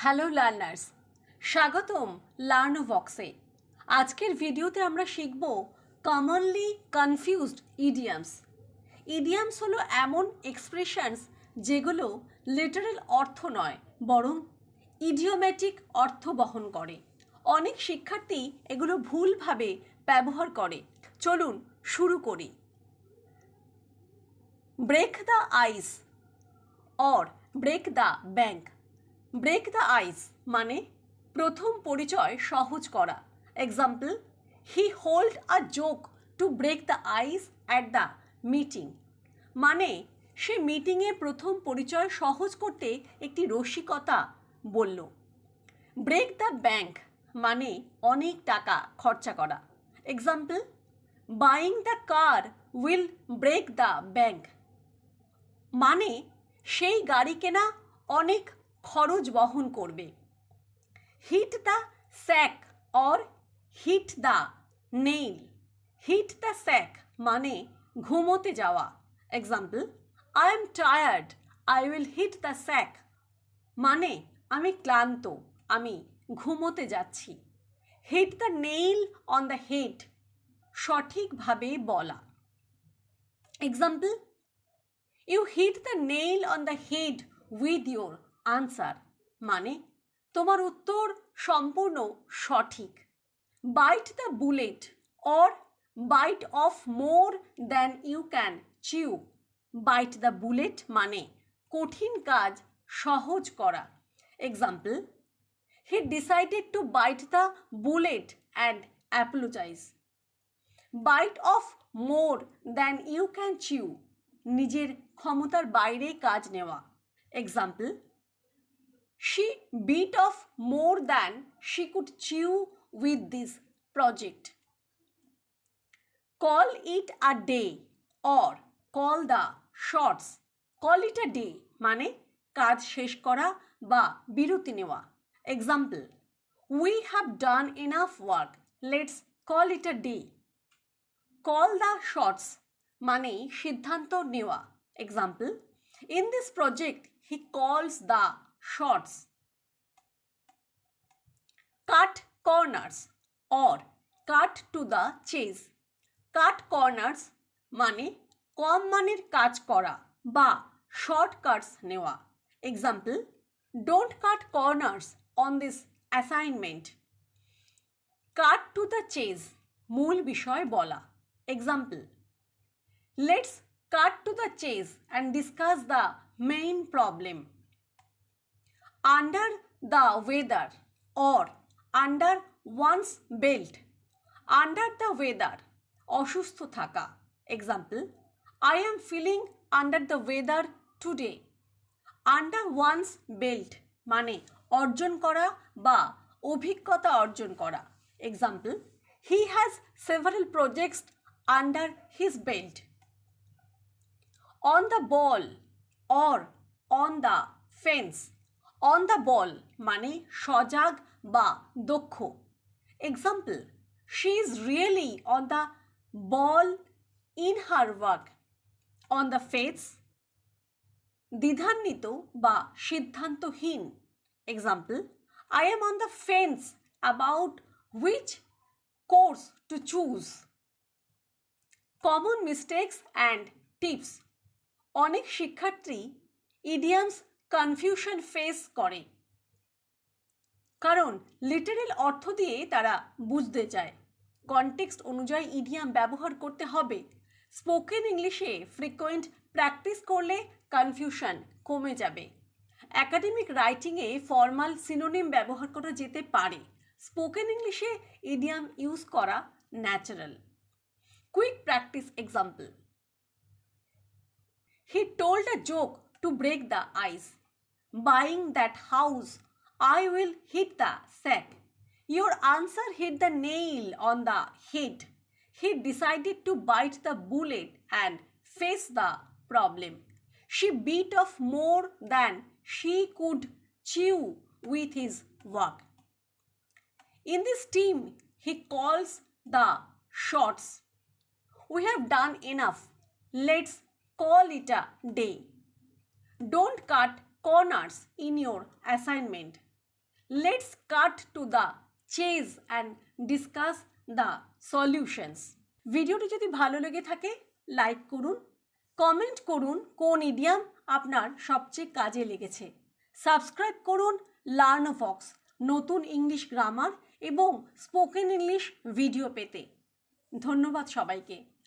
Hello learners, স্বাগতম লার্নোভক্সে। আজকের ভিডিওতে আমরা শিখব কমনলি কনফিউজড ইডিয়ামস। ইডিয়ামস হলো এমন এক্সপ্রেশনস যেগুলো লিটারাল অর্থ নয়, বরং ইডিওম্যাটিক অর্থ বহন করে। অনেক শিক্ষার্থী এগুলো ভুলভাবে ব্যবহার করে। চলুন শুরু করি। Break the ice or break the bank. Break the ice মানে প্রথম পরিচয় সহজ করা। Example, he hold a joke to break the ice at the meeting. মানে সে মিটিংয়ে প্রথম পরিচয় সহজ করতে একটি রসিকতা বলল। ব্রেক দ্য ব্যাংক মানে অনেক টাকা খরচা করা। Example, buying the car will break the bank. মানে সেই গাড়ি কেনা অনেক খরচ বহন করবে। Hit the sack or hit the nail. Hit the sack মানে ঘুমোতে যাওয়া। Example, I am tired, I will hit the sack. মানে আমি ক্লান্ত, আমি ঘুমোতে যাচ্ছি। Hit the nail on the head সঠিকভাবে বলা। Example, you hit the nail on the head with your answer. মানে তোমার উত্তর সম্পূর্ণ সঠিক। Bite the bullet or bite off more than you can chew. Bite the bullet মানে কঠিন কাজ সহজ করা। Example, he decided to bite the bullet and apologise. Bite off more than you can chew নিজের ক্ষমতার বাইরে কাজ নেওয়া। Example, she bit off more than she could chew with this project. Call it a day or call the shots. Call it a day মানে কাজ শেষ করা বা বিরতি নেওয়া। Example, we have done enough work, let's call it a day. Call the shots মানে সিদ্ধান্ত নেওয়া। Example, in this project he calls the shots. Cut corners or cut to the chase. Cut corners মানে কম মানের কাজ করা বা shortcuts নেওয়া। Example, don't cut corners on this assignment. Cut to the chase মূল বিষয় বলা। Example, let's cut to the chase and discuss the main problem. Under the weather or under one's belt. Under the weather অসুস্থ থাকা। Example, I am feeling under the weather today. Under one's belt মানে অর্জন করা বা অভিজ্ঞতা অর্জন করা। Example, he has several projects under his belt. On the ball or on the fence. On the বল মানে সজাগ বা দক্ষ। Example, she is really on the ball in her work. On the fence দ্বিধান্বিত বা সিদ্ধান্তহীন। Example, I am on the fence about which course to choose. Common mistakes and tips. অনেক শিক্ষার্থী idioms confusion face করে কারণ literal অর্থ দিয়ে তারা বুঝতে চায়। কনটেক্সট অনুযায়ী ইডিয়াম ব্যবহার করতে হবে। স্পোকেন ইংলিশে ফ্রিকোয়েন্ট প্র্যাকটিস করলে কনফিউশন কমে যাবে। একাডেমিক রাইটিংয়ে ফর্মাল সিনোনিম ব্যবহার করা যেতে পারে। স্পোকেন ইংলিশে ইডিয়াম ইউজ করা natural. Quick practice example, he told a joke to break the ice. Buying that house, I will hit the sack. Your answer hit the nail on the head. He decided to bite the bullet and face the problem. She bit off more than she could chew with his work. In this team, he calls the shots. We have done enough. Let's call it a day. Don't cut corners in your assignment. Let's cut to the chase and discuss the solutions. ভিডিওটি যদি ভালো লেগে থাকে like করুন, comment করুন কোন idiom আপনার সবচেয়ে কাজে লেগেছে। সাবস্ক্রাইব করুন লার্নোভক্স নতুন ইংলিশ গ্রামার এবং স্পোকেন ইংলিশ ভিডিও পেতে। ধন্যবাদ সবাইকে।